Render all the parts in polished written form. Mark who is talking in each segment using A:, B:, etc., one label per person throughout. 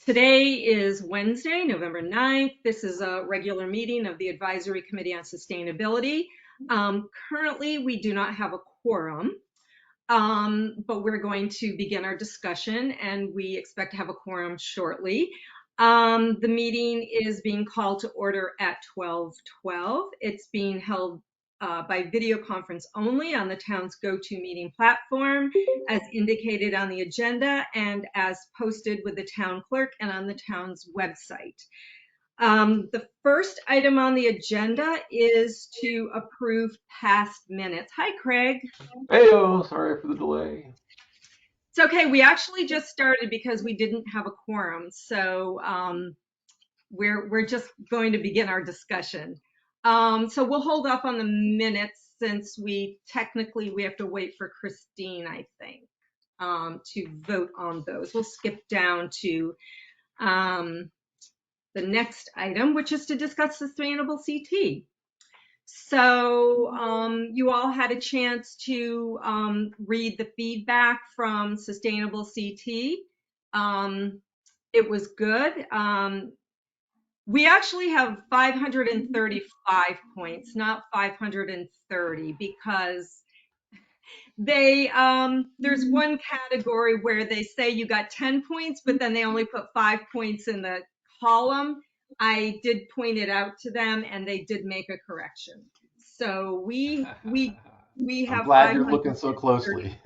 A: Today is Wednesday, November 9th. This is a regular meeting of the Advisory Committee on Sustainability. Currently, we do not have a quorum, but we're going to begin our discussion and we expect to have a quorum shortly. The meeting is being called to order at 12:12. It's being held by video conference only on the town's GoToMeeting platform, as indicated on the agenda and as posted with the town clerk and on the town's website. The first item on the agenda is to approve past minutes. Hi, Craig.
B: Heyo, sorry for the delay.
A: It's okay. We actually just started because we didn't have a quorum, so we're just going to begin our discussion. So we'll hold off on the minutes since we have to wait for Christine, I think, to vote on those. We'll skip down to the next item, which is to discuss sustainable CT. So you all had a chance to read the feedback from Sustainable CT. It was good. We actually have 535 points, not 530, because there's one category where they say you got 10 points, but then they only put 5 points in the column. I did point it out to them and they did make a correction. So we
B: I'm
A: have
B: glad you're looking so
A: 530.
B: closely.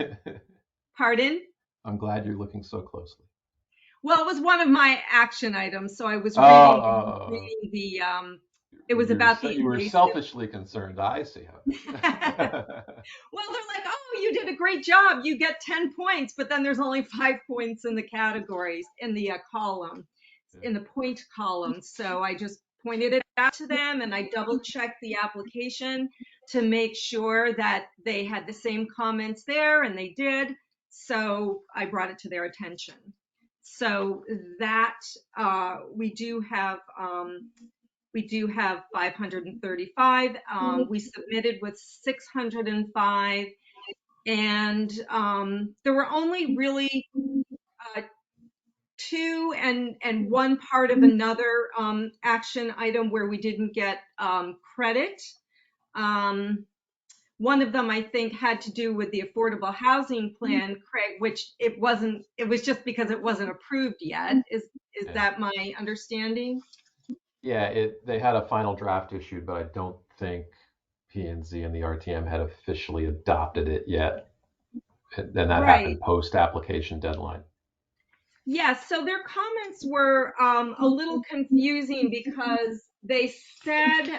A: Pardon?
B: I'm glad you're looking so closely.
A: Well, it was one of my action items, so I was reading the it was about the
B: You were
A: invasive.
B: selfishly concerned. I see how it is.
A: Well, they're like, oh, you did a great job. You get 10 points, but then there's only 5 points in the categories in the column, in the point column. So I just pointed it out to them and I double checked the application to make sure that they had the same comments there, and they did. So I brought it to their attention. So that we do have 535. We submitted with 605, and there were only really uh, two and one part of another action item where we didn't get credit. Um, One of them, I think, had to do with the affordable housing plan, Craig, which it wasn't. It was just because it wasn't approved yet. Is
B: Yeah,
A: that my understanding?
B: yeah. They had a final draft issued, but I don't think P&Z and the RTM had officially adopted it yet. And then that
A: Right.
B: happened post application deadline.
A: Yes, so their comments were a little confusing because they said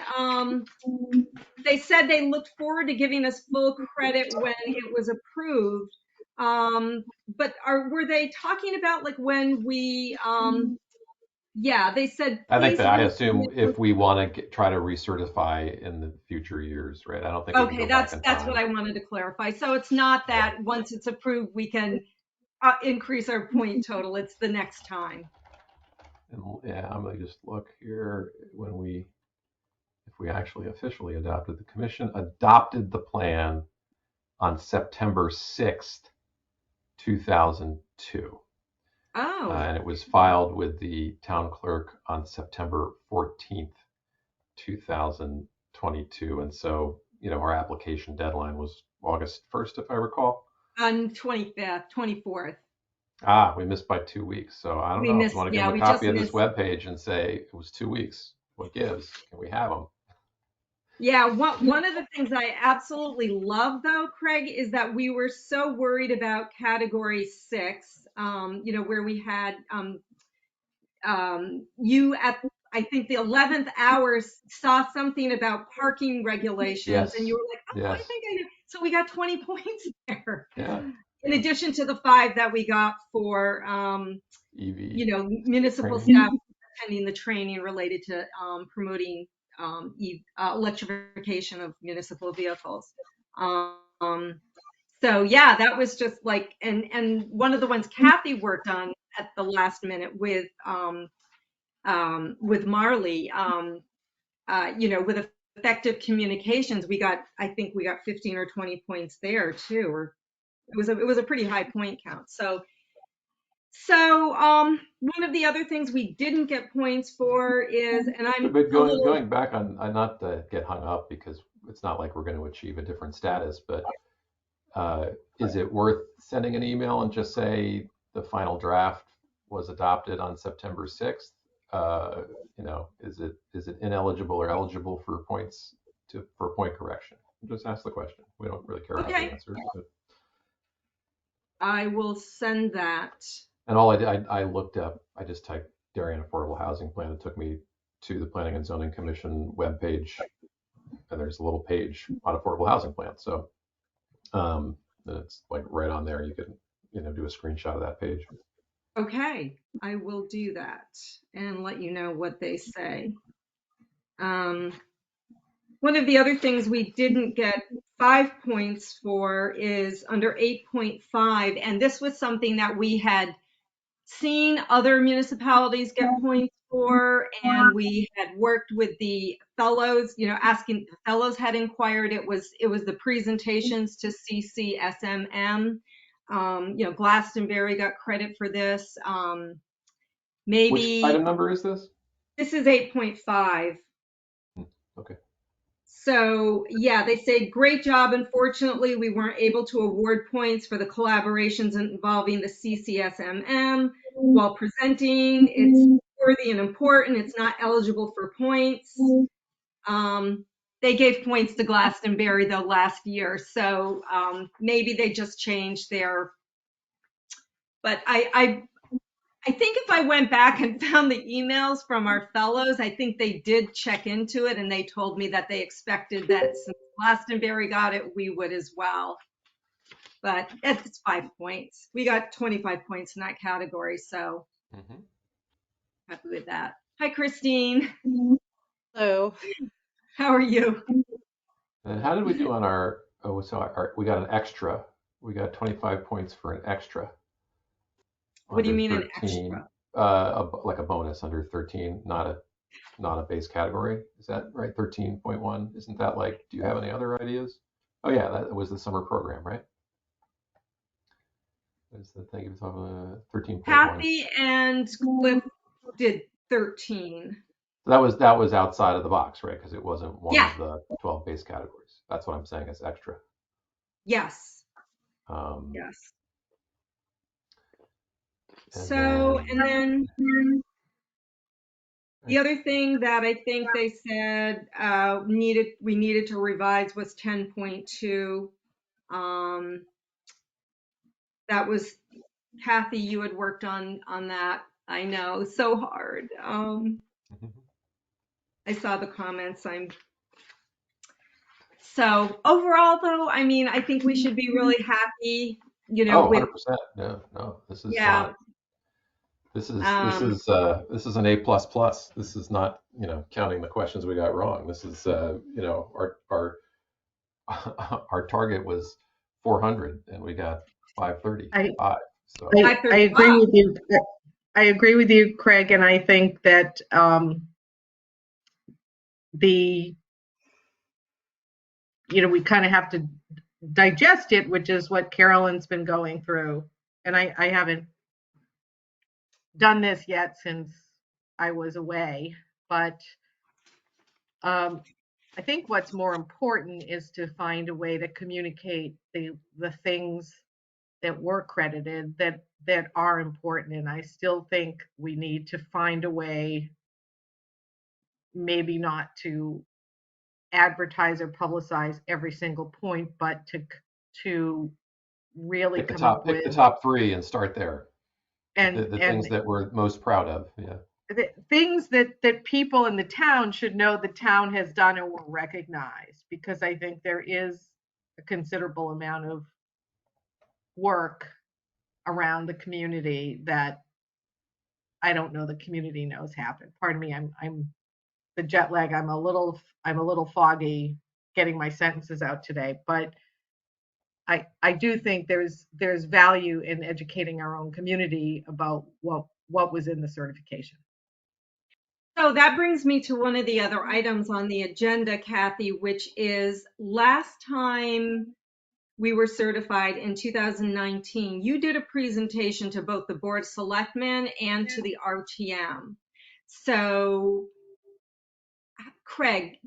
A: they looked forward to giving us full credit when it was approved. But were they talking about like when we yeah, they said
B: I think
A: please
B: that I
A: resubmit
B: assume if we want to try to recertify in the future years, right? I don't think we can
A: Okay,
B: go back in
A: that's what
B: time.
A: I wanted to clarify. So it's not
B: Yeah.
A: that once it's approved we can increase our point total. It's the next time.
B: And yeah, I'm gonna just look here if we actually officially adopted, the commission adopted the plan on September 6th, 2002.
A: Oh,
B: And it was filed with the town clerk on September 14th, 2022. And so, our application deadline was August 1st, if I recall.
A: on 25th, 24th.
B: Ah, we missed by 2 weeks. So I don't
A: We
B: know if you
A: missed,
B: want to give
A: yeah,
B: them a
A: we just
B: copy of this
A: missed.
B: webpage and say it was 2 weeks. What gives? Can we have them?
A: Yeah, one of the things I absolutely love though, Craig, is that we were so worried about category 6, where we had you at I think the 11th hour saw something about parking regulations and you
B: Yes.
A: were like, oh, I
B: Yes.
A: think I know. So we got 20 points there.
B: Yeah.
A: In
B: Yeah.
A: addition to the 5 that we got for
B: EV
A: municipal
B: training.
A: staff attending the training related to promoting electrification of municipal vehicles. Um, so yeah, that was just like, and one of the ones Kathy worked on at the last minute with Marley, with effective communications, I think we got 15 or 20 points there too, or it was a pretty high point count. So So, one of the other things we didn't get points for is, and I'm
B: But
A: a little,
B: going back on, not to get hung up because it's not like we're going to achieve a different status, but is it worth sending an email and just say the final draft was adopted on September 6th? You know, is it ineligible or eligible for points for point correction? Just ask the question. We don't really care about the
A: okay,
B: answer. But,
A: I will send that.
B: and all I did, I looked up, I just typed Darien Affordable Housing Plan. It took me to the Planning and Zoning Commission webpage, and there's a little page on affordable housing plan. So and it's like right on there. You can, you know, do a screenshot of that page.
A: Okay, I will do that and let you know what they say. Um, One of the other things we didn't get 5 points for is under 8.5, and this was something that we had seen other municipalities get points for, and we had worked with the fellows, asking the fellows had inquired. It was the presentations to CCSMM. Glastonbury got credit for this.
B: Which
A: Maybe
B: item number is this?
A: this is 8.5.
B: Okay.
A: So yeah, they say great job. Unfortunately, we weren't able to award points for the collaborations involving the CCSMM while presenting. It's worthy and important. It's not eligible for points. They gave points to Glastonbury though last year, so maybe they just changed their. But I think if I went back and found the emails from our fellows, I think they did check into it and they told me that they expected that since Glastonbury got it, we would as well. But it's 5 points. We got 25 points in that category, so
B: Mm-hmm.
A: happy with that. Hi, Christine.
C: Hello.
A: How are you?
B: And how did we do on our? Oh, so we got an extra. We got 25 points for an extra.
A: What do you
B: Under
A: mean an
B: 13,
A: extra?
B: like a bonus under 13, not a base category. Is that right? 13.1. Isn't that like? Do you have any other ideas? Oh yeah, that was the summer program, right? Is the thing of 13.1?
A: Kathy and Cliff did 13.
B: That was outside of the box, right? Because it wasn't one
A: Yeah,
B: of the 12 base categories. That's what I'm saying is extra.
A: yes,
B: Um,
A: yes.
B: and
A: So,
B: then
A: and then the other thing that I think they said we needed to revise was 10.2. Um, that was Kathy. You had worked on that. I know, so hard. I saw the comments. So overall, though, I mean, I think we should be really happy.
B: oh,
A: With
B: 100%. No, no, this is
A: yeah.
B: fine. This is an A plus plus. This is not, you know, counting the questions we got wrong. This is you know, our our target was 400 and we got
C: I
B: 535. So
C: I agree
A: 535.
C: with you. I agree with you, Craig, and I think that the we kind of have to digest it, which is what Carolyn's been going through. And I haven't done this yet since I was away, but I think what's more important is to find a way to communicate the things that were credited that are important. And I still think we need to find a way, maybe not to advertise or publicize every single point, but to really come up
B: pick the
C: with
B: top three and start there.
C: and
B: The things that we're most proud of. Yeah.
C: the things that people in the town should know the town has done and will recognize, because I think there is a considerable amount of work around the community that I don't know the community knows happened. Pardon me, I'm the jet lag. I'm a little foggy getting my sentences out today, but I do think there's value in educating our own community about what was in the certification.
A: So that brings me to one of the other items on the agenda, Kathy, which is last time we were certified in 2019, you did a presentation to both the Board of Selectmen and to the RTM. So, Craig,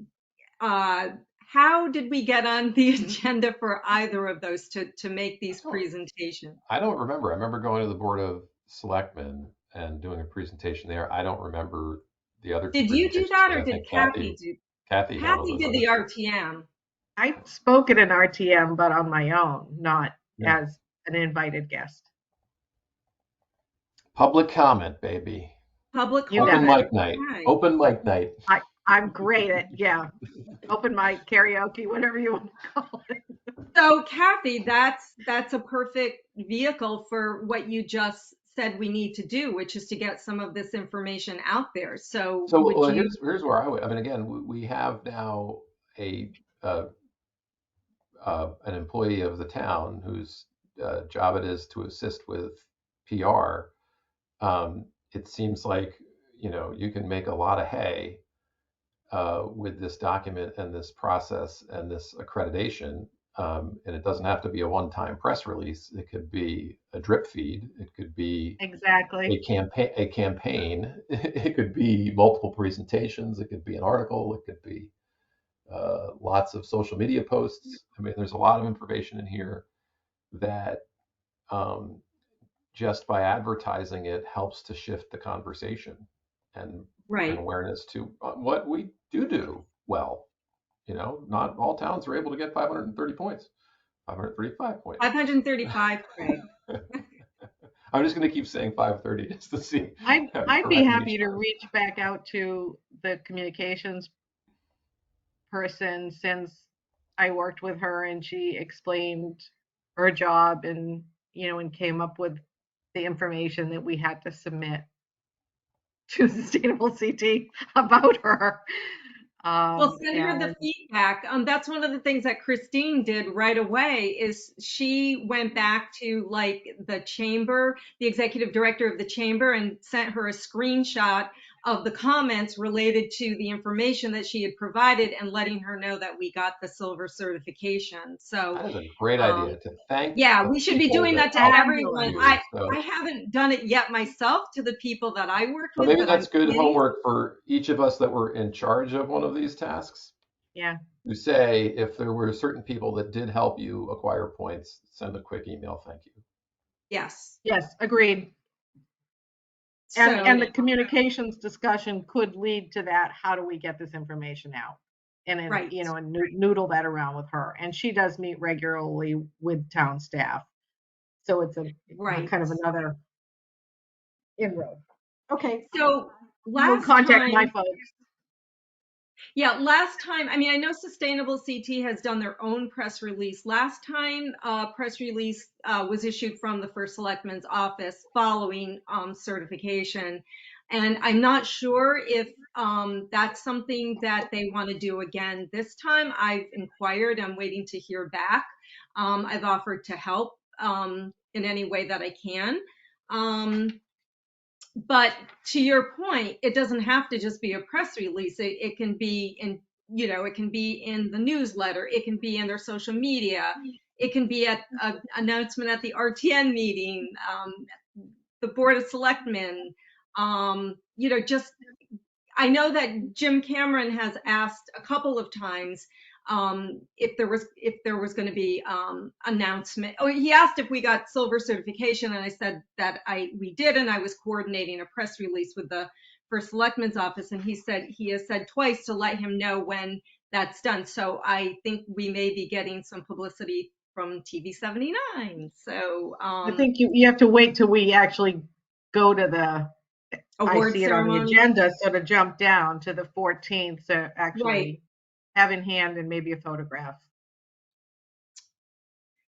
A: how did we get on the agenda for either of those to make these presentations?
B: I don't remember. I remember going to the Board of Selectmen and doing a presentation there. I don't remember the other two
A: Did you do
B: presentations,
A: that,
B: but
A: or
B: I
A: did
B: think
A: Kathy do?
B: Kathy handled
A: Kathy
B: those
A: did
B: other
A: the
B: two.
A: RTM.
C: I spoke at an RTM, but on my own, not
B: Yeah.
C: as an invited guest.
B: Public comment, baby.
A: Public
C: You got
B: Open
A: comment.
B: mic night.
A: Okay.
B: Open mic night.
C: I'm great at, yeah, open mic, karaoke, whatever you want to call it.
A: So, Kathy, that's a perfect vehicle for what you just said we need to do, which is to get some of this information out there. So,
B: So
A: would
B: well,
A: you?
B: here's where I would. I mean, again, we have now a uh, an employee of the town whose job it is to assist with PR. It seems like you can make a lot of hay with this document and this process and this accreditation. And it doesn't have to be a one-time press release. It could be a drip feed. It could be
C: Exactly.
B: a campaign. It could be multiple presentations. It could be an article. It could be lots of social media posts. I mean, there's a lot of information in here that um, just by advertising it helps to shift the conversation and
A: Right.
B: awareness to what we do well. Not all towns are able to get 530 points, 535 points.
A: 535, Craig.
B: I'm just going to keep saying 530 just to see.
C: I'd be happy to reach back out to the communications person, since I worked with her and she explained her job and came up with the information that we had to submit to Sustainable CT about her.
A: Well, send her the
C: And
A: feedback. That's one of the things that Christine did right away is she went back to like the chamber, the executive director of the chamber, and sent her a screenshot of the comments related to the information that she had provided and letting her know that we got the silver certification. So,
B: That is a great idea to thank
A: yeah,
B: the
A: we should be
B: people
A: doing
B: that
A: that to
B: helped
A: everyone.
C: fabulous.
B: you.
A: I haven't done it yet myself to the people that I worked
B: So
A: with,
B: maybe
A: but I'm
B: that's good
A: committing.
B: homework for each of us that were in charge of one of these tasks.
C: Yeah.
B: To say if there were certain people that did help you acquire points, send a quick email. Thank you.
A: Yes.
C: Yes, agreed.
A: So,
C: And the communications discussion could lead to that. How do we get this information out? And then,
A: right.
C: and noodle that around with her. And she does meet regularly with town staff. So it's a
A: Right.
C: kind of another inroad. Okay.
A: So
C: We'll
A: last
C: contact my
A: time,
C: folks.
A: yeah, last time, I mean, I know Sustainable CT has done their own press release. Last time, press release was issued from the First Selectman's office following certification. And I'm not sure if that's something that they want to do again this time. I've inquired, I'm waiting to hear back. I've offered to help in any way that I can. But to your point, it doesn't have to just be a press release. It can be in, it can be in the newsletter. It can be in their social media. It can be at an announcement at the RTN meeting, the Board of Selectmen. Just I know that Jim Cameron has asked a couple of times if there was going to be announcement. Oh, he asked if we got silver certification, and I said that we did, and I was coordinating a press release with the First Selectman's office, and he said he has said twice to let him know when that's done. So I think we may be getting some publicity from TV 79. So
C: I think you have to wait till we actually go to the
A: award
C: I see it on the
A: ceremony.
C: agenda, so to jump down to the 14th to actually
A: Right.
C: have in hand and maybe a photograph.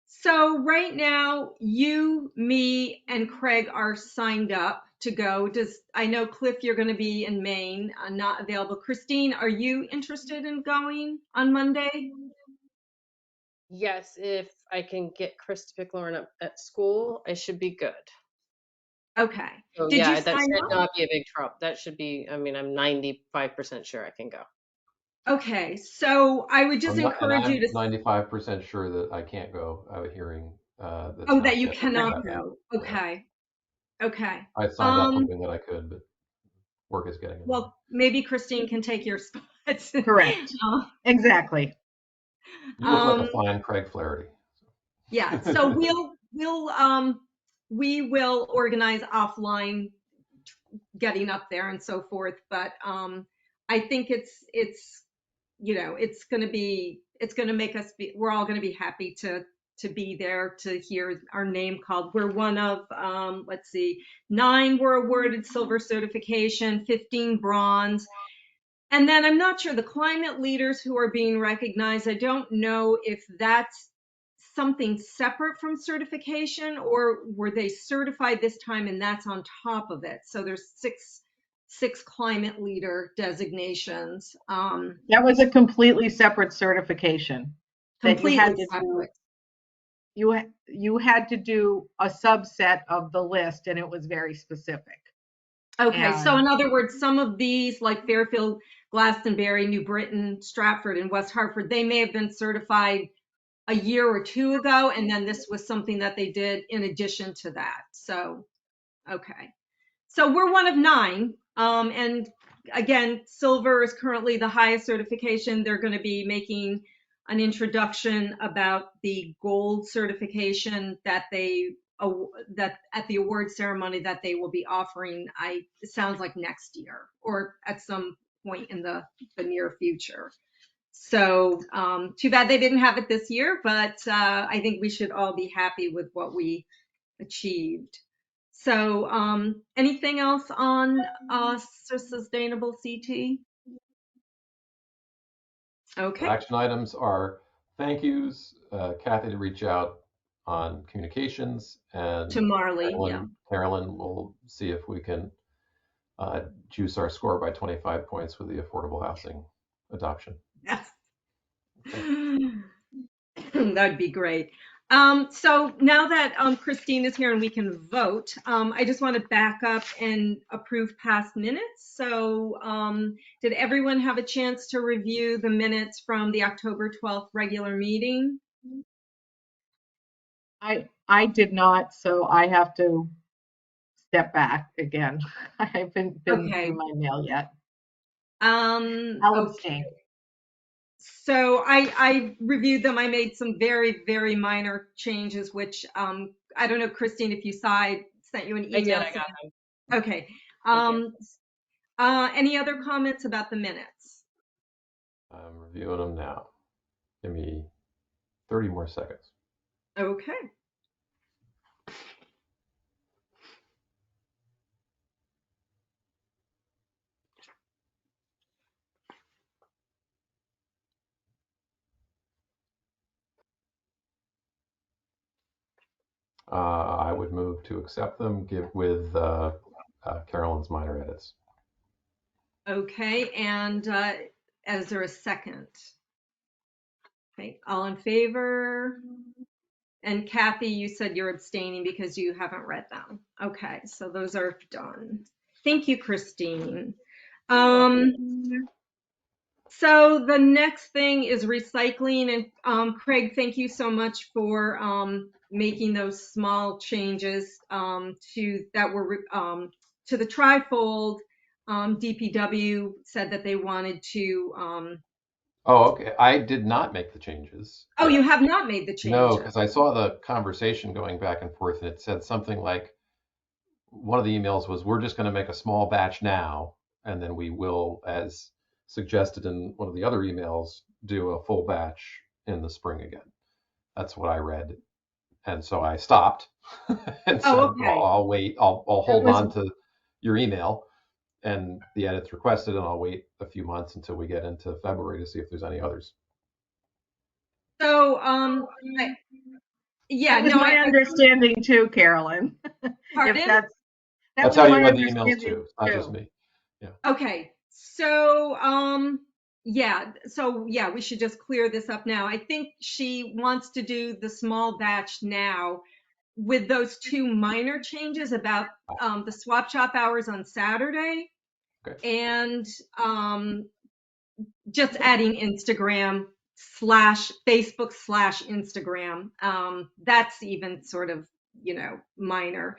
A: So right now, you, me, and Craig are signed up to go. I know Cliff, you're going to be in Maine, not available. Christine, are you interested in going on Monday?
D: Yes, if I can get Chris to pick Lauren up at school, I should be good.
A: Okay.
D: So
A: Did you
D: yeah, that
A: sign
D: should
A: up?
D: not be a big trouble. That should be, I mean, I'm 95% sure I can go.
A: Okay, so I would just encourage you to,
B: 95% sure that I can't go. I have a hearing that's
A: oh,
B: not
A: that you
B: scheduled for
A: cannot
B: that night.
A: go.
B: Yeah.
A: Okay, okay.
B: I signed up hoping that I could, but work is getting in the way.
A: Well, maybe Christine can take your spot.
C: Correct.
A: Uh,
C: Exactly.
B: You look like a
A: Um,
B: fine Craig Flaherty.
A: yeah, so we will organize offline getting up there and so forth, but I think it's it's gonna make us be, we're all gonna be happy to be there to hear our name called. We're one of let's see, 9 were awarded silver certification, 15 bronze. And then I'm not sure the climate leaders who are being recognized, I don't know if that's something separate from certification, or were they certified this time and that's on top of it. So there's six climate leader designations,
C: That was a completely separate certification that you had
A: completely
C: to do.
A: separate.
C: You had to do a subset of the list, and it was very specific.
A: Okay, so
C: And
A: in other words, some of these, like Fairfield, Glastonbury, New Britain, Stratford, and West Hartford, they may have been certified a year or two ago, and then this was something that they did in addition to that. So, okay. So we're one of 9. And again, silver is currently the highest certification. They're going to be making an introduction about the gold certification that that at the award ceremony that they will be offering. It sounds like next year or at some point in the near future. So too bad they didn't have it this year, but I think we should all be happy with what we achieved. So anything else on sustainable CT? Okay,
B: Action items are thank yous, Kathy to reach out on communications,
A: to
B: and
A: Marley, yeah.
B: Carolyn will see if we can juice our score by 25 points with the affordable housing adoption.
A: Yes.
B: Okay.
A: That'd be great. So now that Christine is here and we can vote, I just want to back up and approve past minutes. So did everyone have a chance to review the minutes from the October 12th regular meeting?
C: I did not, so I have to step back again. I haven't been
A: Okay.
C: through my mail yet.
A: Okay.
C: I'll abstain.
A: So I reviewed them. I made some very, very minor changes, which I don't know, Christine, if you saw, I sent you an
D: I did,
A: email.
D: I got them.
A: Okay.
D: Thank you.
A: Any other comments about the minutes?
B: I'm reviewing them now. Give me 30 more seconds.
A: Okay.
B: I would move to accept them, give with Carolyn's minor edits.
A: Okay. And is there a second? Okay. All in favor? And Kathy, you said you're abstaining because you haven't read them. Okay. So those are done. Thank you, Christine. So the next thing is recycling, and Craig, thank you so much for making those small changes to that were to the trifold. DPW said that they wanted to.
B: Oh, okay. I did not make the changes.
A: Oh,
B: yet.
A: you have not made the
B: No,
A: changes.
B: because I saw the conversation going back and forth, and it said something like one of the emails was, "We're just going to make a small batch now, and then we will, as suggested in one of the other emails, do a full batch in the spring again." That's what I read, and so I stopped and said,
A: Oh,
B: "Well,
A: okay.
B: I'll wait. I'll
C: That
B: hold
C: was
B: on to your email and the edits requested, and I'll wait a few months until we get into February to see if there's any others."
A: So yeah,
C: that was
A: no,
C: my understanding too, Carolyn.
A: pardon?
C: If that
B: That's
C: was
B: how you
C: my
B: read the emails
C: understanding
B: too. It's not just
C: too.
B: me. Yeah.
A: Okay, so yeah, we should just clear this up now. I think she wants to do the small batch now with those 2 minor changes about the swap shop hours on Saturday
B: Okay.
A: and just adding Instagram slash Facebook slash Instagram. That's even sort of, minor.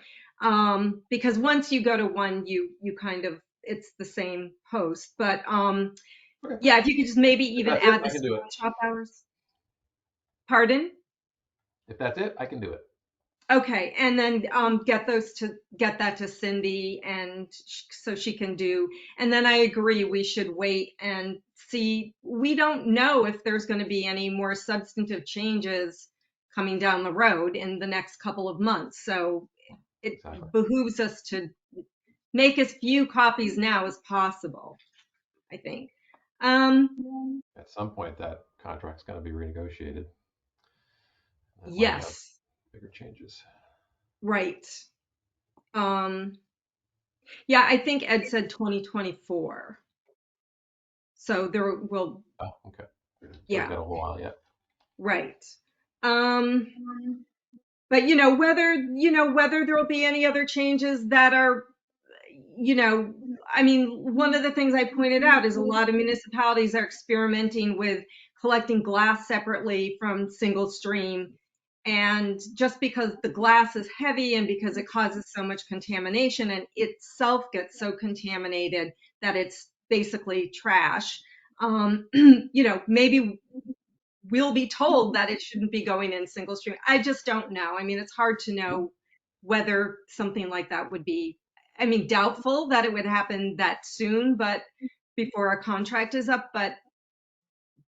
A: Because once you go to one, you kind of, it's the same post. But
B: Okay.
A: yeah, if you could just maybe
B: If
A: even
B: that's
A: add
B: it,
A: the
B: I can do it.
A: shop hours. Pardon?
B: If that's it, I can do it.
A: Okay, and then get that to Cindy and so she can do. And then I agree we should wait and see. We don't know if there's going to be any more substantive changes coming down the road in the next couple of months. So it
B: Exactly.
A: behooves us to make as few copies now as possible, I think.
B: At some point, that contract's going to be renegotiated. That might have
A: Yes,
B: bigger changes.
A: right. Um, yeah, I think Ed said 2024. So there will,
B: Oh, okay. So we
A: yeah,
B: got a whole while yet.
A: right. Um, but whether there will be any other changes that are, I mean, one of the things I pointed out is a lot of municipalities are experimenting with collecting glass separately from single stream. And just because the glass is heavy and because it causes so much contamination and itself gets so contaminated that it's basically trash, maybe we'll be told that it shouldn't be going in single stream. I just don't know. I mean, it's hard to know whether something like that would be, I mean, doubtful that it would happen that soon, but before our contract is up, but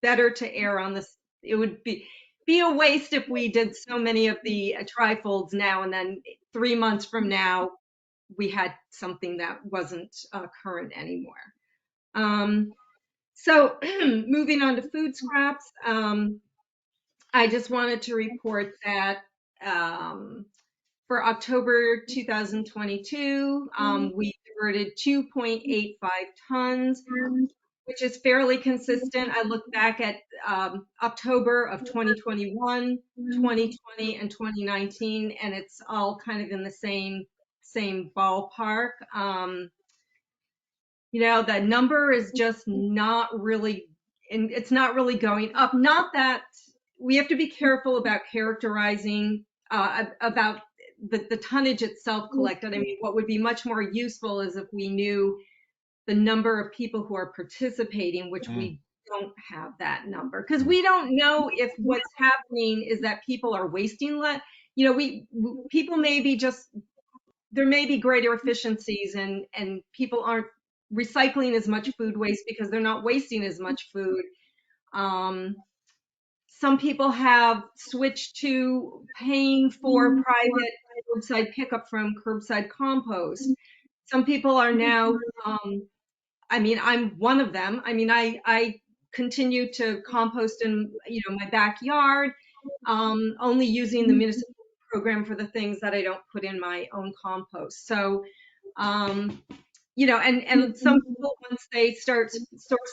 A: better to err on this. It would be a waste if we did so many of the trifolds now and then 3 months from now we had something that wasn't current anymore. So moving on to food scraps, I just wanted to report that for October 2022, we diverted 2.85 tons, which is fairly consistent. I look back at October of 2021, 2020, and 2019, and it's all kind of in the same ballpark. The number is just not really, and it's not really going up. Not that we have to be careful about characterizing about the tonnage itself collected. I mean, what would be much more useful is if we knew the number of people who are participating, which we don't have that number because we don't know if what's happening is that people are wasting less. People may be just, there may be greater efficiencies and people aren't recycling as much food waste because they're not wasting as much food. Some people have switched to paying for private curbside pickup from curbside compost. Some people are now, I mean, I'm one of them. I mean, I continue to compost in, my backyard, only using the municipal program for the things that I don't put in my own compost. So, and some people, once they start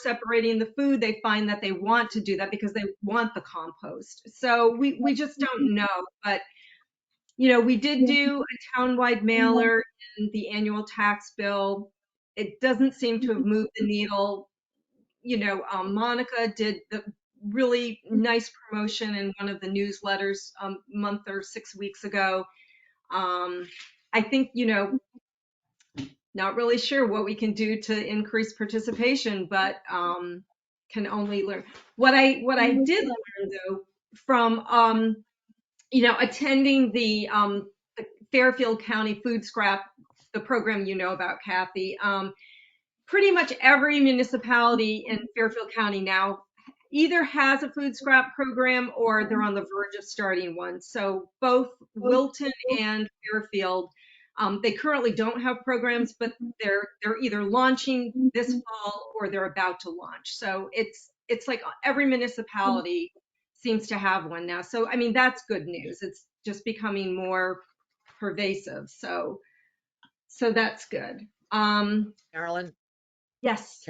A: separating the food, they find that they want to do that because they want the compost. So we just don't know. But, we did do a townwide mailer in the annual tax bill. It doesn't seem to have moved the needle. Monica did the really nice promotion in one of the newsletters a month or 6 weeks ago. I think, not really sure what we can do to increase participation, but can only learn. What I did learn though from attending the Fairfield County Food Scrap, the program about, Kathy. Pretty much every municipality in Fairfield County now either has a food scrap program or they're on the verge of starting one. So both Wilton and Fairfield, they currently don't have programs, but they're either launching this fall or they're about to launch. So it's like every municipality seems to have one now. So I mean that's good news. It's just becoming more pervasive. So that's good.
E: Carolyn,
A: Yes.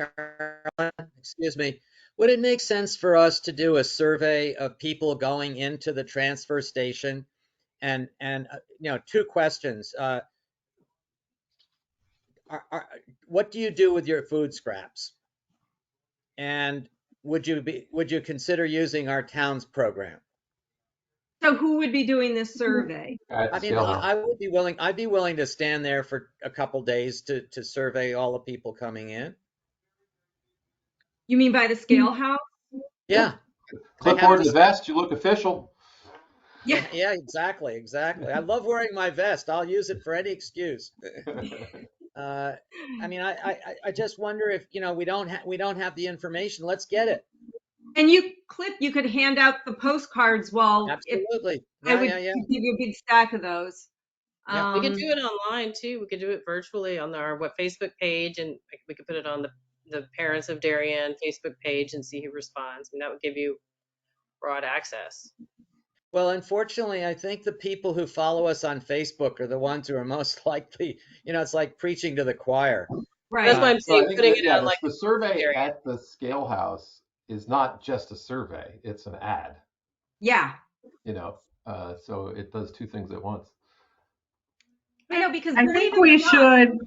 E: excuse me. Would it make sense for us to do a survey of people going into the transfer station? And two questions. What do you do with your food scraps? And would you consider using our town's program?
A: So who would be doing this survey?
B: At
E: I mean,
B: scale house.
E: I'd be willing to stand there for a couple days to survey all the people coming in.
A: You mean by the scale house?
E: Yeah.
B: Clipboard
E: to-
B: and vest, you look official.
A: Yeah.
E: Yeah, exactly. I love wearing my vest. I'll use it for any excuse. I mean, I just wonder if, we don't have the information. Let's get it.
A: And Cliff, you could hand out the postcards while if
E: Absolutely.
A: I would
E: Yeah.
A: give you a big stack of those.
E: Yeah.
D: We could do it online too. We could do it virtually on our Facebook page, and we could put it on the Parents of Darien Facebook page and see who responds. And that would give you broad access.
E: Well, unfortunately, I think the people who follow us on Facebook are the ones who are most likely, it's like preaching to the choir.
A: Right.
D: That's why I'm
B: So I
D: saying
B: think
D: putting
B: that,
D: it
B: yeah,
D: on like
B: the survey
D: area.
B: at the scale house is not just a survey, it's an ad,
A: Yeah.
B: so it does two things at once.
A: I know, because
C: I
A: believe
C: think
A: it or
C: we
A: not-
C: should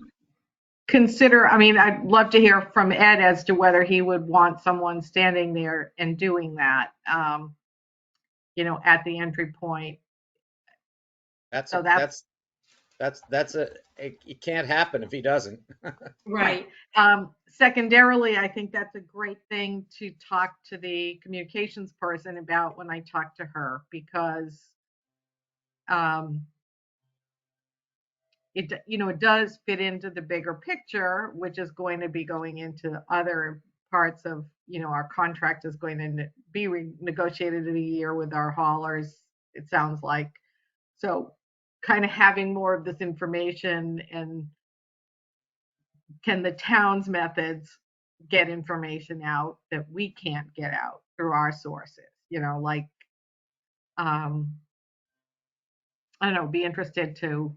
C: consider, I mean, I'd love to hear from Ed as to whether he would want someone standing there and doing that, at the entry point.
E: That's
C: So
E: it can't happen if he doesn't.
A: Right.
C: Secondarily, I think that's a great thing to talk to the communications person about when I talk to her, because it does fit into the bigger picture, which is going to be going into other parts of, our contract is going to be renegotiated in a year with our haulers, it sounds like. So kind of having more of this information, and can the town's methods get information out that we can't get out through our sources, I don't know, be interested to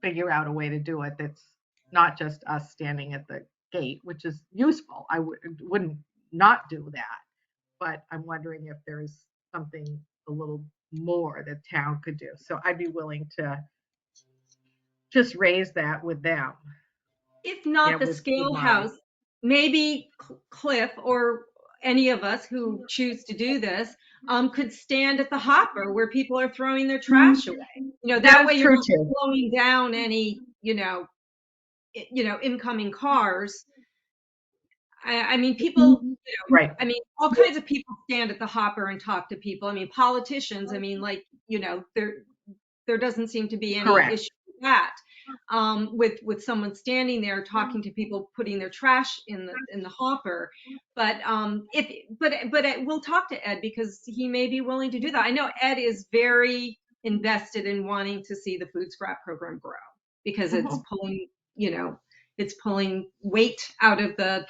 C: figure out a way to do it that's not just us standing at the gate, which is useful. I wouldn't not do that, but I'm wondering if there's something a little more that town could do. So I'd be willing to just raise that with them.
A: If not
C: Yeah,
A: the
C: with
A: scale
C: mine.
A: house, maybe Cliff or any of us who choose to do this could stand at the hopper where people are throwing their trash away. That
C: That's
A: way you're
C: true
A: not
C: too.
A: slowing down any, incoming cars. I mean, people,
C: Right.
A: I mean, all kinds of people stand at the hopper and talk to people. I mean, politicians, I mean, like, there doesn't seem to be any
C: Correct.
A: issue with that. With someone standing there talking to people, putting their trash in the hopper. But we'll talk to Ed, because he may be willing to do that. I know Ed is very invested in wanting to see the food scrap program grow, because it's pulling weight out of the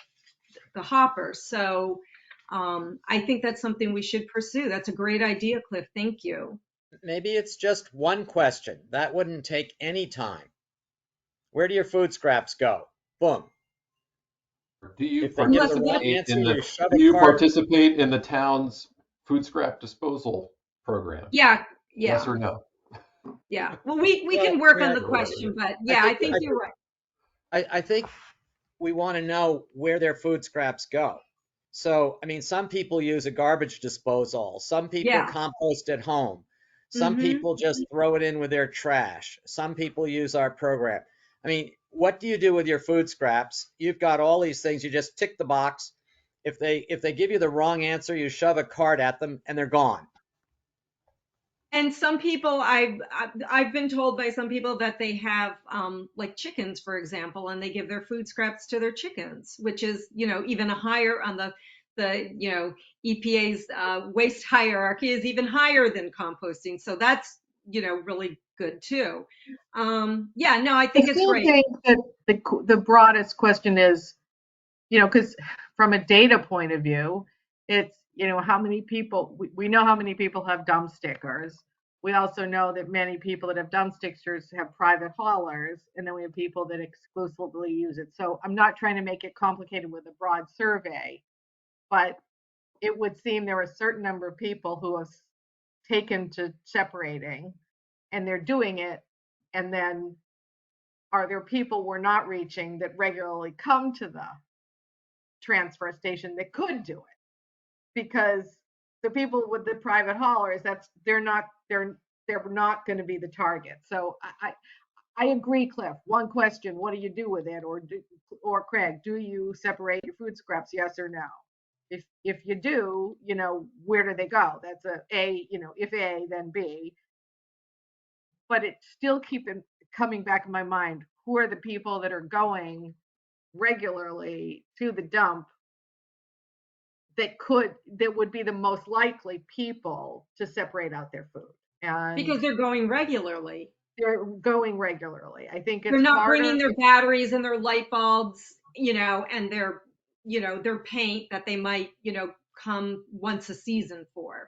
A: hopper. So I think that's something we should pursue. That's a great idea, Cliff. Thank you.
E: Maybe it's just one question. That wouldn't take any time. Where do your food scraps go? Boom.
B: Do you
E: If they give
A: the wrong
E: answer, you shove
B: do
E: a
B: you
E: card.
B: participate in the town's food scrap disposal program?
A: Yeah.
B: Yes or no?
A: Yeah. Well, we
E: Well,
A: can work
E: yeah,
A: on the question, but yeah, I think you're right.
E: I think we want to know where their food scraps go. So, I mean, some people use a garbage disposal. Some people
A: Yeah.
E: compost at home. Some
A: Mhm.
E: people just throw it in with their trash. Some people use our program. I mean, what do you do with your food scraps? You've got all these things. You just tick the box. If they give you the wrong answer, you shove a card at them and they're gone.
A: And some people, I've been told by some people that they have like chickens, for example, and they give their food scraps to their chickens, which is even higher on the EPA's waste hierarchy, is even higher than composting. So that's really good too. Yeah, no, I think
C: I
A: it's
C: still
A: great.
C: think that the broadest question is, because from a data point of view, it's, how many people, we know how many people have dump stickers. We also know that many people that have dump stickers have private haulers, and then we have people that exclusively use it. So I'm not trying to make it complicated with a broad survey, but it would seem there are a certain number of people who have taken to separating, and they're doing it. And then are there people we're not reaching that regularly come to the transfer station that could do it, because the people with the private haulers, they're not going to be the target. So I agree, Cliff. One question: what do you do with it? Or Craig, do you separate your food scraps? Yes or no? If you do, where do they go? That's if A, then B. But it's still coming back in my mind. Who are the people that are going regularly to the dump that would be the most likely people to separate out their food? And
A: Because they're going regularly.
C: they're going regularly. I think
A: They're
C: it's
A: not
C: harder.
A: bringing their batteries and their light bulbs, and their paint that they might, come once a season for.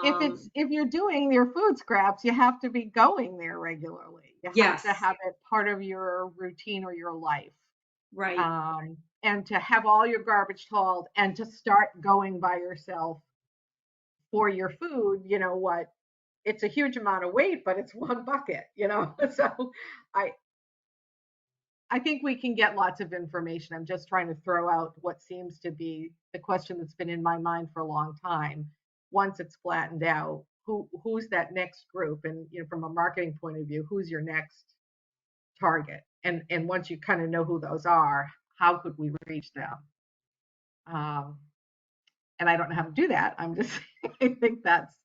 C: If you're doing your food scraps, you have to be going there regularly. You have
A: Yes.
C: to have it part of your routine or your life.
A: Right.
C: And to have all your garbage hauled and to start going by yourself for your food, it's a huge amount of weight, but it's one bucket, So I think we can get lots of information. I'm just trying to throw out what seems to be the question that's been in my mind for a long time. Once it's flattened out, who's that next group? And from a marketing point of view, who's your next target? And once you kind of know who those are, how could we reach them? And I don't know how to do that. I'm just, I think that's.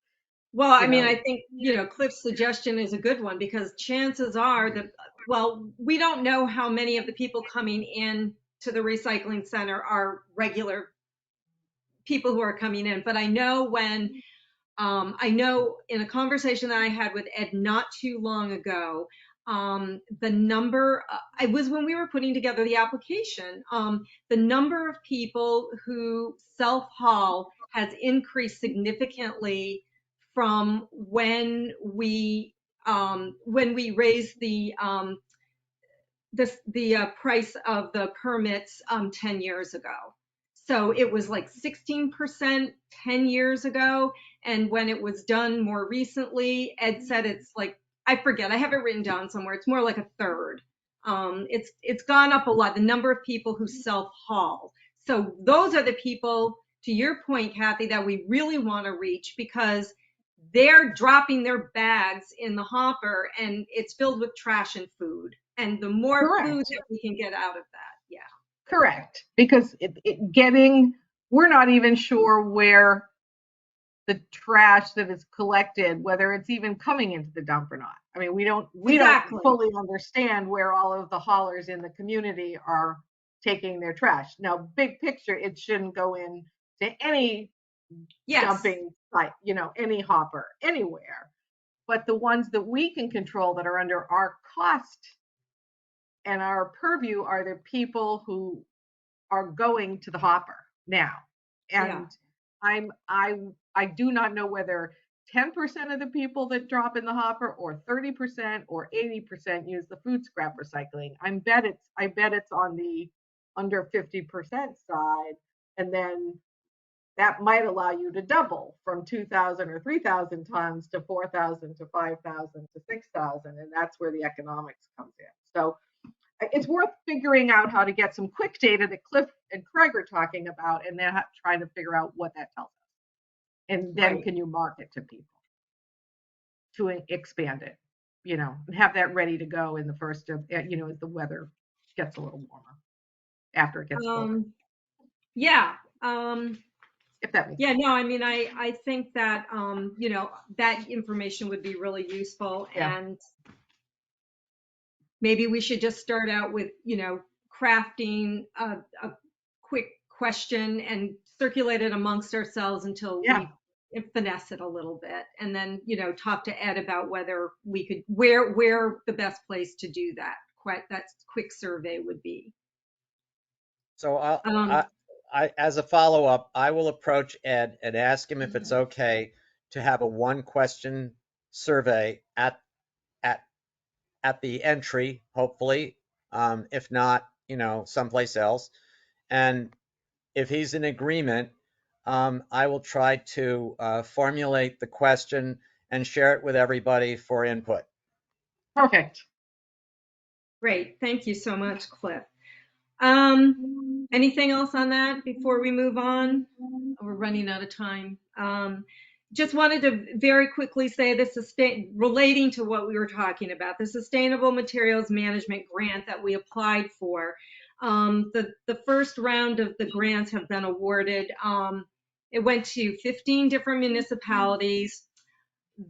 A: Well, I mean, I think, Cliff's suggestion is a good one, because chances are that, well, we don't know how many of the people coming in to the recycling center are regular people who are coming in. But I know I know in a conversation that I had with Ed not too long ago, the number, it was when we were putting together the application, the number of people who self-haul has increased significantly from when we raised the price of the permits 10 years ago. So it was like 16% 10 years ago. And when it was done more recently, Ed said it's like, I forget, I have it written down somewhere. It's more like a third. It's gone up a lot, the number of people who self-haul. So those are the people, to your point, Kathy, that we really want to reach, because they're dropping their bags in the hopper and it's filled with trash and food. And the more
C: Correct.
A: food that we can get out of that, yeah.
C: Correct, because we're not even sure where the trash that is collected, whether it's even coming into the dump or not. I mean, we don't
A: Exactly.
C: fully understand where all of the haulers in the community are taking their trash. Now, big picture, it shouldn't go in to any
A: Yes.
C: dumping site, any hopper, anywhere. But the ones that we can control that are under our cost and our purview are the people who are going to the hopper now. And I do not know whether 10% of the people that drop in the hopper or 30% or 80% use the food scrap recycling. I bet it's on the under 50% side. And then that might allow you to double from 2,000 or 3,000 tons to 4,000 to 5,000 to 6,000. And that's where the economics comes in. So it's worth figuring out how to get some quick data that Cliff and Craig are talking about, and then trying to figure out what that tells us. And then can you market to people to expand it, and have that ready to go in the first of, as the weather gets a little warmer, after it gets colder.
A: Yeah.
C: If that makes
A: Yeah,
C: sense.
A: no, I mean, I think that, that information would be really useful.
C: Yeah.
A: And maybe we should just start out with, crafting a quick question and circulate it amongst ourselves until we finesse it a little bit. And then, talk to Ed about whether we could, where the best place to do that quick survey would be.
E: So I as a follow-up, I will approach Ed and ask him if it's okay to have a one question survey at the entry, hopefully, if not, someplace else. And if he's in agreement, I will try to formulate the question and share it with everybody for input.
C: Perfect.
A: Great. Thank you so much, Cliff. And Anything else on that before we move on? We're running out of time. Just wanted to very quickly say relating to what we were talking about, the Sustainable Materials Management Grant that we applied for. The first round of the grants have been awarded. It went to 15 different municipalities.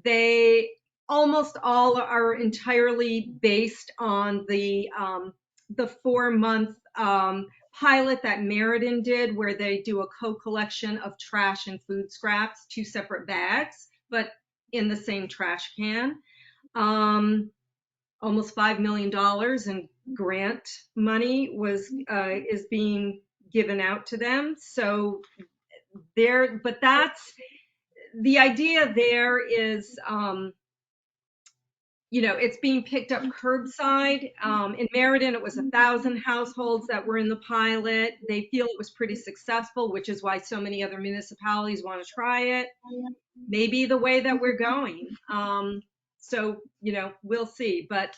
A: They almost all are entirely based on the 4-month pilot that Meriden did, where they do a co-collection of trash and food scraps, 2 separate bags, but in the same trash can. Almost $5 million in grant money is being given out to them. So but that's the idea there is, it's being picked up curbside. In Meriden, it was 1,000 households that were in the pilot. They feel it was pretty successful, which is why so many other municipalities want to try it. Maybe the way that we're going. So, we'll see. But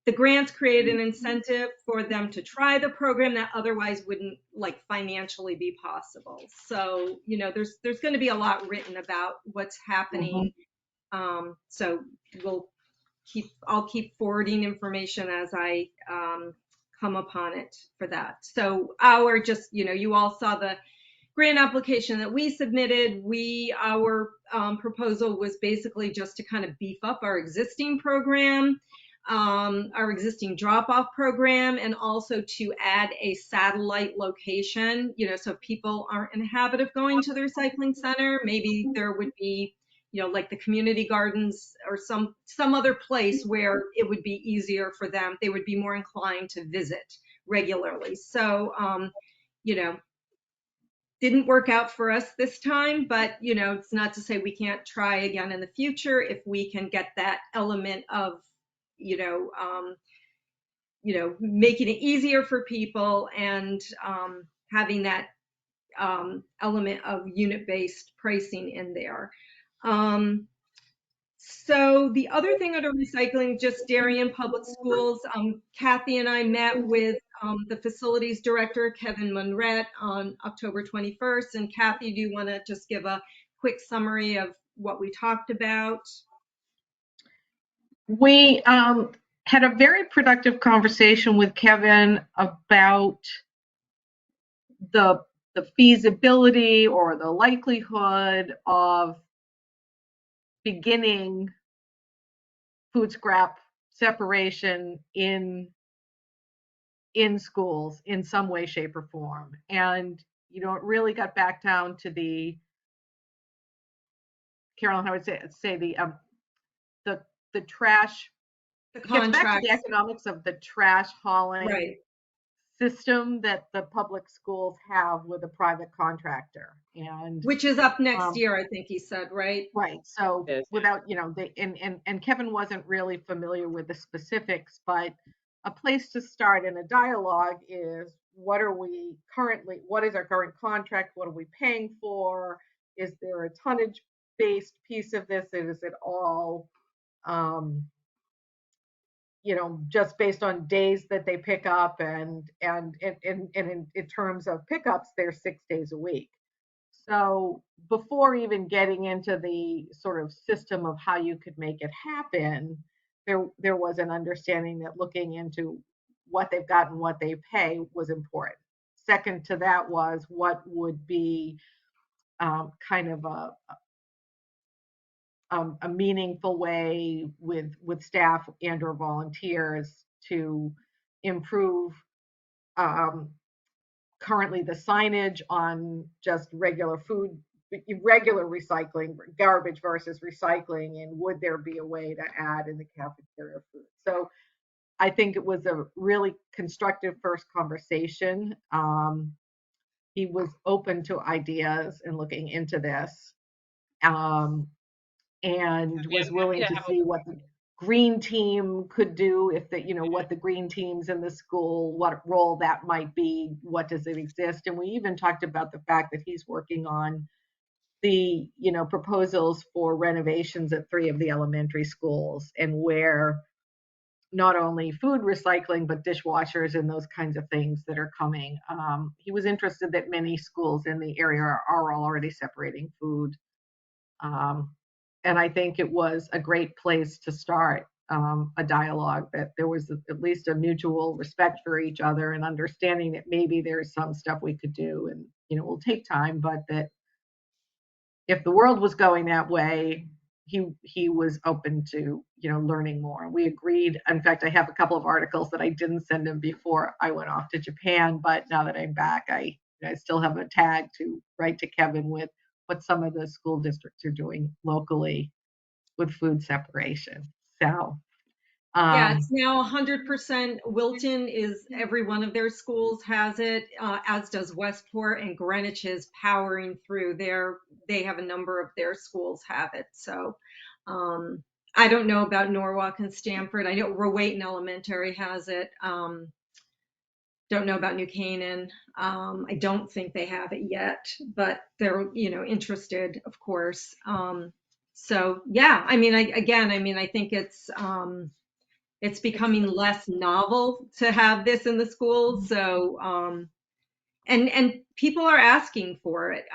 A: the grants create an incentive for them to try the program that otherwise wouldn't financially be possible. So, there's going to be a lot written about what's happening. So I'll keep forwarding information as I come upon it for that. So you all saw the grant application that we submitted. Our proposal was basically just to kind of beef up our existing program, our existing drop-off program, and also to add a satellite location, so if people aren't in the habit of going to the recycling center, maybe there would be, like the community gardens or some other place where it would be easier for them. They would be more inclined to visit regularly. So, didn't work out for us this time, but, it's not to say we can't try again in the future if we can get that element of, making it easier for people and having that element of unit-based pricing in there. So the other thing under recycling, just Darien Public Schools, Kathy and I met with the facilities director, Kevin Monrette, on October 21st. And Kathy, do you want to just give a quick summary of what we talked about?
C: We had a very productive conversation with Kevin about the feasibility or the likelihood of beginning food scrap separation in schools in some way, shape, or form. And it really got back down to Carolyn, how would say the trash.
A: The
C: It gets back to
A: contracts,
C: the economics of the trash hauling
A: right?
C: system that the public schools have with a private contractor. And
A: Which is up next year, I think he said, right?
C: right. So
D: Yes.
C: without, and Kevin wasn't really familiar with the specifics, but a place to start in a dialogue is what is our current contract? What are we paying for? Is there a tonnage based piece of this? Is it all, just based on days that they pick up, and in terms of pickups, they're 6 days a week. So before even getting into the sort of system of how you could make it happen, there was an understanding that looking into what they've got and what they pay was important. Second to that was what would be kind of a meaningful way with staff and or volunteers to improve currently the signage on just regular recycling, garbage versus recycling, and would there be a way to add in the cafeteria food? So I think it was a really constructive first conversation. He was open to ideas and looking into this. And was willing to see what the green team could do, if what the green teams in the school, what role that might be, what does it exist. And we even talked about the fact that he's working on the proposals for renovations at 3 of the elementary schools, and where not only food recycling, but dishwashers and those kinds of things that are coming. He was interested that many schools in the area are already separating food. Um, and I think it was a great place to start a dialogue, that there was at least a mutual respect for each other and understanding that maybe there's some stuff we could do, and it will take time, but that if the world was going that way, he was open to learning more. We agreed. In fact, I have a couple of articles that I didn't send him before I went off to Japan, but now that I'm back, I still have a tag to write to Kevin with what some of the school districts are doing locally with food separation. So
A: Yeah, it's now 100%. Wilton is every one of their schools has it, as does Westport, and Greenwich is powering through they have a number of their schools have it. So I don't know about Norwalk and Stamford. I know Rowayton Elementary has it. Don't know about New Canaan. I don't think they have it yet, but they're interested, of course. So yeah, I mean, I think it's becoming less novel to have this in the schools. So and people are asking for it.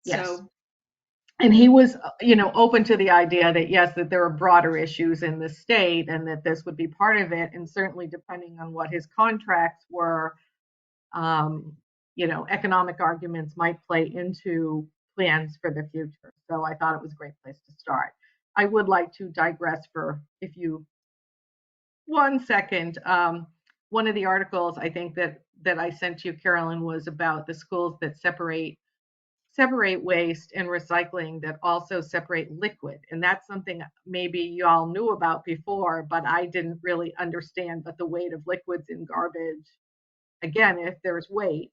C: yes.
A: So
C: And he was open to the idea that yes, that there are broader issues in the state and that this would be part of it, and certainly depending on what his contracts were, economic arguments might play into plans for the future. So I thought it was a great place to start. I would like to digress for, if you 1 second. One of the articles I think that I sent you, Carolyn, was about the schools that separate waste and recycling, that also separate liquid. And that's something maybe you all knew about before, but I didn't really understand. But the weight of liquids in garbage, again, if there's weight.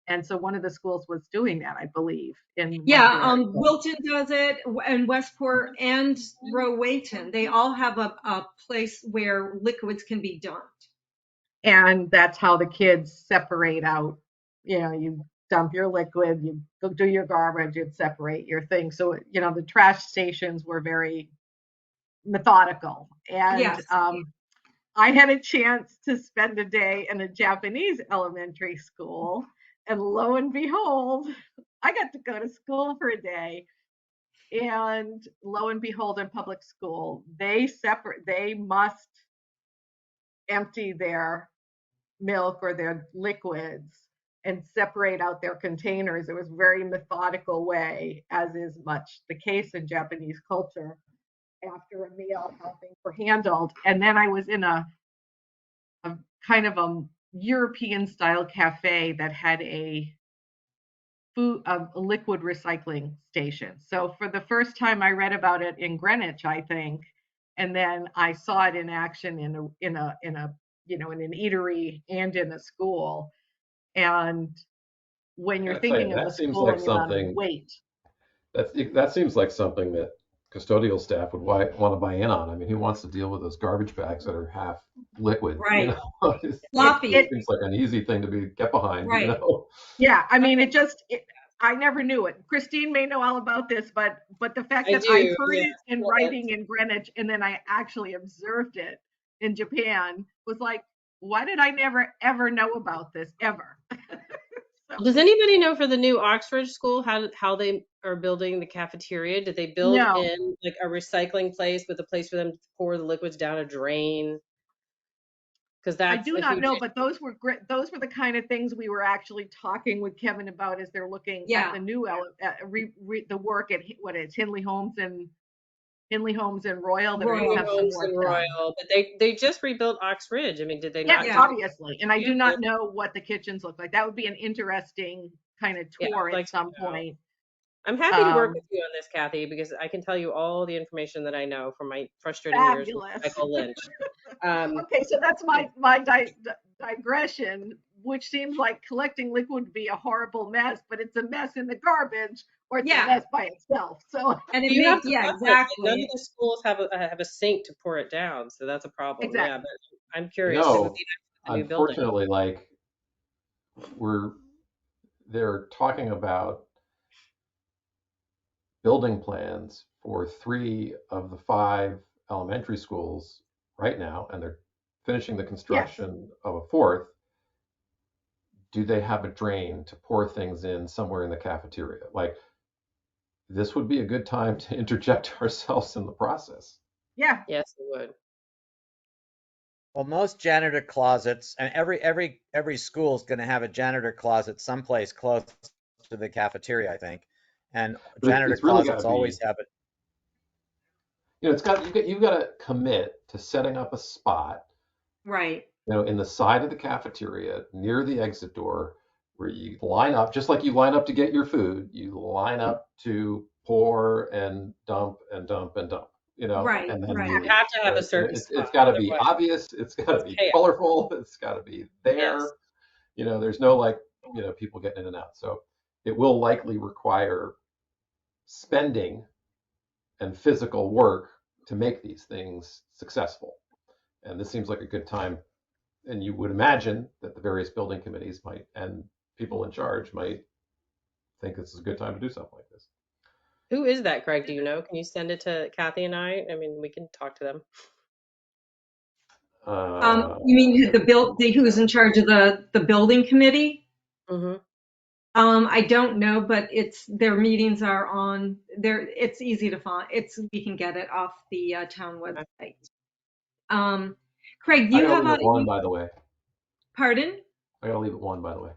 C: And so one of the schools was doing that, I believe, in one of the
A: yeah,
C: articles.
A: Wilton does it, and Westport and Rowayton. They all have a place where liquids can be dumped.
C: And that's how the kids separate out. You dump your liquid, you go do your garbage, you'd separate your things. So the trash stations were very methodical. And
A: Yes.
C: I had a chance to spend a day in a Japanese elementary school, and lo and behold, I got to go to school for a day. And lo and behold, in public school, they must empty their milk or their liquids and separate out their containers. It was a very methodical way, as is much the case in Japanese culture, after a meal, how things were handled. And then I was in a kind of a European style cafe that had a liquid recycling station. So for the first time, I read about it in Greenwich, I think, and then I saw it in action in an eatery and in a school. And when
B: I
C: you're
B: gotta tell you,
C: thinking of a
B: that seems
C: school
B: like
C: and the amount of
B: something
C: weight,
B: that seems like something that custodial staff would want to buy in on. I mean, who wants to deal with those garbage bags that are half liquid?
A: Right.
B: It
A: Floppy.
B: seems like an easy thing to get behind.
A: Right.
C: yeah, I mean, I never knew it. Christine may know all about this, but the fact
D: I
C: that I
D: do,
C: heard
D: yeah.
C: it in
D: Well,
C: writing in Greenwich and then I actually observed it in Japan was like, why did I never ever know about this ever?
D: Does anybody know for the new Oxford school how they are building the cafeteria? Did they build
C: No,
D: in like a recycling place with a place for them to pour the liquids down a drain? Because
C: I
D: that's
C: do
D: a
C: not
D: huge
C: know,
D: issue.
C: but those were great. Those were the kind of things we were actually talking with Kevin about as they're looking at
A: Yeah.
C: the new the work at what it's Hindley Homes and Royal that are going to
A: Royal.
C: have some
D: Homes
C: work
D: and
C: done.
D: Royal, but they just rebuilt Ox Ridge. I mean, did they
C: Yes,
D: not
A: Yeah.
D: do
C: obviously. And I do
D: it?
C: not know what the kitchens look like. That would be an interesting kind of
D: Yeah,
C: tour
D: I'd like
C: at
D: to
C: some
D: know.
C: point.
D: I'm happy to work
C: Um,
D: with you on this, Kathy, because I can tell you all the information that I know from my frustrating years with
C: Fabulous.
D: Michael Lynch. Um,
C: Okay, so that's my digression, which seems like collecting liquid would be a horrible mess, but it's a mess in the garbage or it's a
A: Yeah.
C: mess by itself. So
A: And it
D: you have
A: makes,
D: to
A: yeah,
D: flush it. Like, none of
A: exactly.
D: the schools have a sink to pour it down, so that's a problem. Yeah,
C: exactly.
D: but I'm curious. It would be nice with the new building.
B: Unfortunately, like they're talking about building plans for 3 of the 5 elementary schools right now, and they're finishing the construction of a fourth. Do they have a drain to pour things in somewhere in the cafeteria? Like, this would be a good time to interject ourselves in the process.
C: Yeah,
D: Yes, it would.
E: Well, most janitor closets, and every school is going to have a janitor closet someplace close to the cafeteria, I think. And
B: But
E: janitor
B: it's really got
E: closets
B: to be,
E: always have it.
B: you've got to commit to setting up a spot,
A: Right.
B: in the side of the cafeteria near the exit door, where you line up, just like you line up to get your food, you line up to pour and dump and dump and dump,
A: Right,
B: and then
A: right.
D: You have to have a
B: and
D: certain
B: it's
D: spot.
B: got to be
D: Otherwise,
B: obvious, it's got to
D: it's
B: be
D: chaos.
B: colorful, it's got to be there.
D: Yes.
B: There's no like, people getting in and out. So it will likely require spending and physical work to make these things successful. And this seems like a good time. And you would imagine that the various building committees might, and people in charge might think this is a good time to do something like this.
D: Who is that, Greg? Do you know? Can you send it to Kathy and I? I mean, we can talk to them.
A: You mean who's in charge of the building committee?
D: Mm-hmm.
A: I don't know, but their meetings are on there. It's easy to find. We can get it off the town website. Craig, do
B: I
A: you
B: gotta
A: have
B: leave at 1, by the way.
A: pardon?
B: I gotta leave at 1, by the way.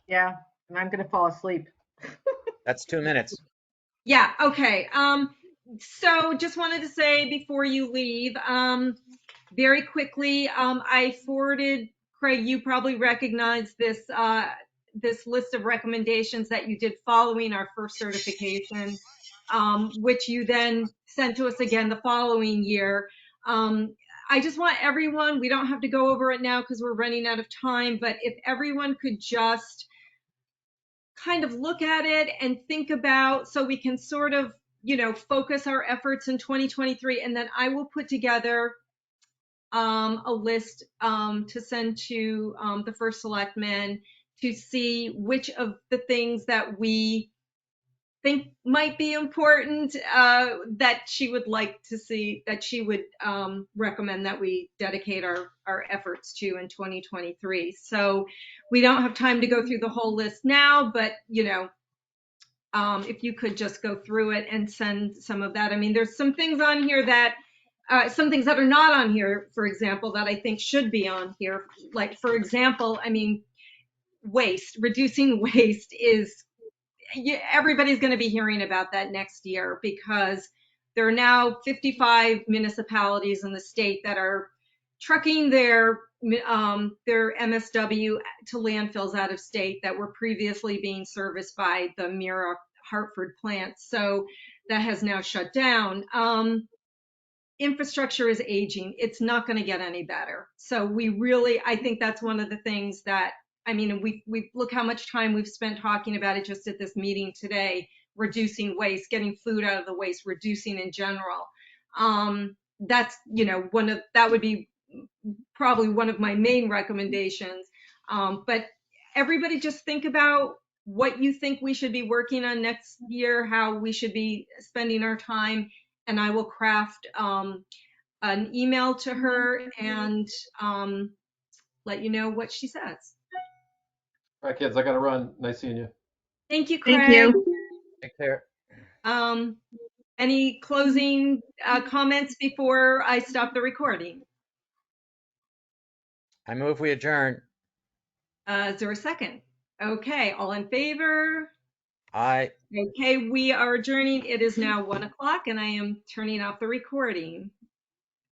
C: yeah, and I'm gonna fall asleep.
E: That's 2 minutes.
A: Yeah, okay. So just wanted to say before you leave, very quickly, I forwarded, Craig, you probably recognize this list of recommendations that you did following our first certification, which you then sent to us again the following year. I just want everyone, we don't have to go over it now because we're running out of time, but if everyone could just kind of look at it and think about, so we can sort of, focus our efforts in 2023. And then I will put together a list to send to the first selectman to see which of the things that we think might be important that she would like to see, that she would recommend that we dedicate our efforts to in 2023. So we don't have time to go through the whole list now, but if you could just go through it and send some of that. I mean, there's some things on here that some things that are not on here, for example, that I think should be on here. Like, for example, I mean, reducing waste is, everybody's going to be hearing about that next year because there are now 55 municipalities in the state that are trucking their MSW to landfills out of state that were previously being serviced by the Mira Hartford plant. So that has now shut down. Infrastructure is aging. It's not going to get any better. So I think that's one of the things that, I mean, we look how much time we've spent talking about it just at this meeting today, reducing waste, getting food out of the waste, reducing in general. That's, that would be probably one of my main recommendations. But everybody just think about what you think we should be working on next year, how we should be spending our time, and I will craft an email to her and let you know what she says.
B: All right, kids, I gotta run. Nice seeing you.
A: Thank you, Craig.
C: Thank you.
E: Take care.
A: Any closing comments before I stop the recording?
E: I move we adjourn.
A: Is there a second? Okay, all in favor?
E: Aye.
A: Okay, we are adjourning. It is now 1:00 and I am turning off the recording.